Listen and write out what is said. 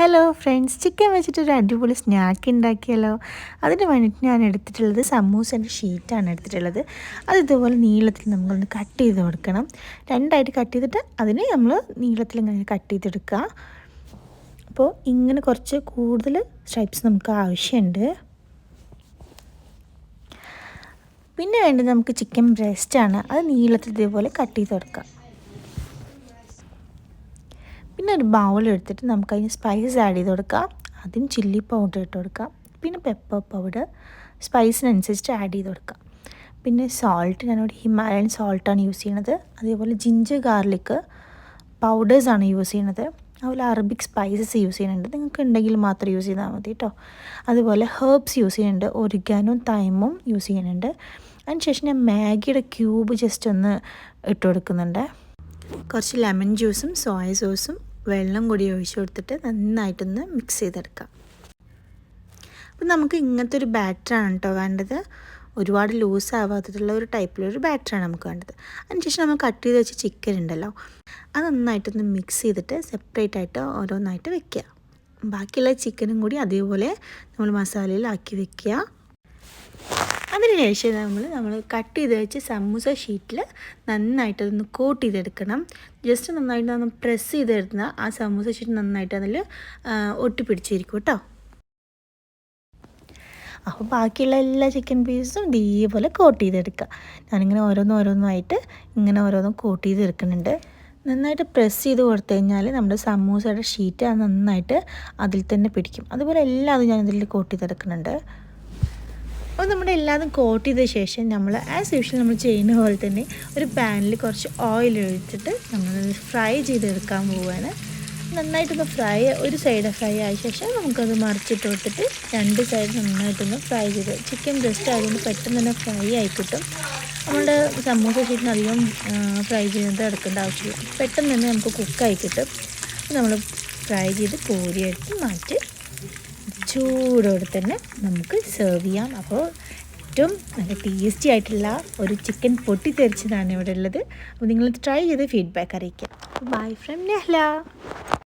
Hello friends, chicken വെച്ചിട്ടൊരു അടിപൊളി snack ഉണ്ടാക്കിയാലോ. അതിന് വേണ്ടിയിട്ട് ഞാൻ എടുത്തിട്ടുള്ളത് സമൂസേൻ്റെ ഷീറ്റാണ് എടുത്തിട്ടുള്ളത്. അത് ഇതുപോലെ നീളത്തിൽ നമ്മളൊന്ന് കട്ട് ചെയ്ത് കൊടുക്കണം. രണ്ടായിട്ട് കട്ട് ചെയ്തിട്ട് അതിന് നമ്മൾ നീളത്തിൽ ഇങ്ങനെ കട്ട് ചെയ്തെടുക്കുക. അപ്പോൾ ഇങ്ങനെ കുറച്ച് കൂടുതൽ സ്ട്രൈപ്സ് നമുക്ക് ആവശ്യമുണ്ട്. പിന്നെ വേണ്ടത് നമുക്ക് ചിക്കൻ ബ്രസ്റ്റാണ്. അത് നീളത്തിൽ ഇതേപോലെ കട്ട് ചെയ്ത് കൊടുക്കാം. പിന്നെ ഒരു ബൗൾ എടുത്തിട്ട് നമുക്ക് അതിന് സ്പൈസസ് ആഡ് ചെയ്ത് കൊടുക്കാം. ആദ്യം ചില്ലി പൗഡർ ഇട്ട് കൊടുക്കാം, പിന്നെ പെപ്പർ പൗഡർ സ്പൈസിനനുസരിച്ച് ആഡ് ചെയ്ത് കൊടുക്കാം. പിന്നെ സോൾട്ട്, ഞാനിവിടെ ഹിമാലയൻ സോൾട്ടാണ് യൂസ് ചെയ്യണത്. അതേപോലെ ജിഞ്ചർ ഗാർലിക് പൗഡേഴ്സാണ് യൂസ് ചെയ്യണത്. അതുപോലെ അറബിക് സ്പൈസസ് യൂസ് ചെയ്യുന്നുണ്ട്, നിങ്ങൾക്ക് ഉണ്ടെങ്കിൽ മാത്രം യൂസ് ചെയ്താൽ മതി കേട്ടോ. അതുപോലെ ഹെർബ്സ് യൂസ് ചെയ്യുന്നുണ്ട്, ഒറിഗാനോയും തൈമും യൂസ് ചെയ്യുന്നുണ്ട്. അതിനുശേഷം ഞാൻ മാഗിയുടെ ക്യൂബ് ജസ്റ്റ് ഒന്ന് ഇട്ട് കൊടുക്കുന്നുണ്ട്. കുറച്ച് ലെമൺ ജ്യൂസും സോയ സോസും വെള്ളം കൂടി ഒഴിച്ച് കൊടുത്തിട്ട് നന്നായിട്ടൊന്ന് മിക്സ് ചെയ്തെടുക്കാം. അപ്പം നമുക്ക് ഇങ്ങനത്തെ ഒരു ബാറ്ററാണ് കേട്ടോ വേണ്ടത്. ഒരുപാട് ലൂസ് ആവാത്തതുള്ള ഒരു ടൈപ്പിലൊരു ബാറ്ററാണ് നമുക്ക് വേണ്ടത്. അതിനുശേഷം നമ്മൾ കട്ട് ചെയ്ത് വെച്ച ചിക്കൻ ഉണ്ടല്ലോ, അത് നന്നായിട്ടൊന്ന് മിക്സ് ചെയ്തിട്ട് സെപ്പറേറ്റ് ആയിട്ട് ഓരോന്നായിട്ട് വെക്കുക. ബാക്കിയുള്ള ചിക്കനും കൂടി അതേപോലെ നമ്മൾ മസാലയിലാക്കി വെക്കുക. അതിനുശേഷം നമ്മൾ കട്ട് ചെയ്ത് വെച്ച് സമൂസ ഷീറ്റിൽ നന്നായിട്ടതൊന്ന് കോട്ട് ചെയ്തെടുക്കണം. ജസ്റ്റ് നന്നായിട്ട് നമ്മൾ പ്രസ് ചെയ്തെടുത്താൽ ആ സമൂസ ഷീറ്റ് നന്നായിട്ട് അതിൽ ഒട്ടിപ്പിടിച്ചിരിക്കും കേട്ടോ. അപ്പോൾ ബാക്കിയുള്ള എല്ലാ ചിക്കൻ പീസും ഇതേപോലെ കോട്ട് ചെയ്തെടുക്കുക. ഞാനിങ്ങനെ ഓരോന്നായിട്ട് ഇങ്ങനെ ഓരോന്നും കോട്ട് ചെയ്തെടുക്കുന്നുണ്ട്. നന്നായിട്ട് പ്രസ് ചെയ്ത് കൊടുത്തു കഴിഞ്ഞാൽ നമ്മുടെ സമൂസയുടെ ഷീറ്റ് അത് നന്നായിട്ട് അതിൽ തന്നെ പിടിക്കും. അതുപോലെ എല്ലാതും ഞാൻ ഇതിൽ കോട്ട് ചെയ്തെടുക്കുന്നുണ്ട്. അപ്പോൾ നമ്മുടെ എല്ലാതും കോട്ട് ചെയ്ത ശേഷം നമ്മൾ ആസ് യൂഷ്വൽ നമ്മൾ ചെയ്യുന്ന പോലെ തന്നെ ഒരു പാനിൽ കുറച്ച് ഓയിൽ ഒഴിച്ചിട്ട് നമ്മൾ ഫ്രൈ ചെയ്തെടുക്കാൻ പോവുകയാണ്. നന്നായിട്ടൊന്ന് ഒരു സൈഡ് ഫ്രൈ ആയ ശേഷം നമുക്കത് മറിച്ചിട്ട് കൊടുത്തിട്ട് രണ്ട് സൈഡ് നന്നായിട്ടൊന്ന് ഫ്രൈ ചെയ്ത്, ചിക്കൻ ബ്രസ്റ്റ് ആയതുകൊണ്ട് പെട്ടെന്ന് തന്നെ ഫ്രൈ ആയി കിട്ടും. നമ്മുടെ സമൂസ ഷീറ്റിന് അധികം ഫ്രൈ ചെയ്യുന്നത് എടുക്കേണ്ട ആവശ്യമില്ല, പെട്ടെന്ന് തന്നെ നമുക്ക് കുക്കായി കിട്ടും. നമ്മൾ ഫ്രൈ ചെയ്ത് കോരിയെടുത്ത് മാറ്റി ചൂടോടെ തന്നെ നമുക്ക് സെർവ് ചെയ്യാം. അപ്പോൾ ഏറ്റവും നല്ല ടേസ്റ്റി ആയിട്ടുള്ള ഒരു ചിക്കൻ പൊട്ടിത്തെറിച്ചതാണ് ഇവിടെ ഉള്ളത്. അപ്പോൾ നിങ്ങൾ ട്രൈ ചെയ്ത് ഫീഡ്ബാക്ക് അറിയിക്കാം. Bye from Nehla.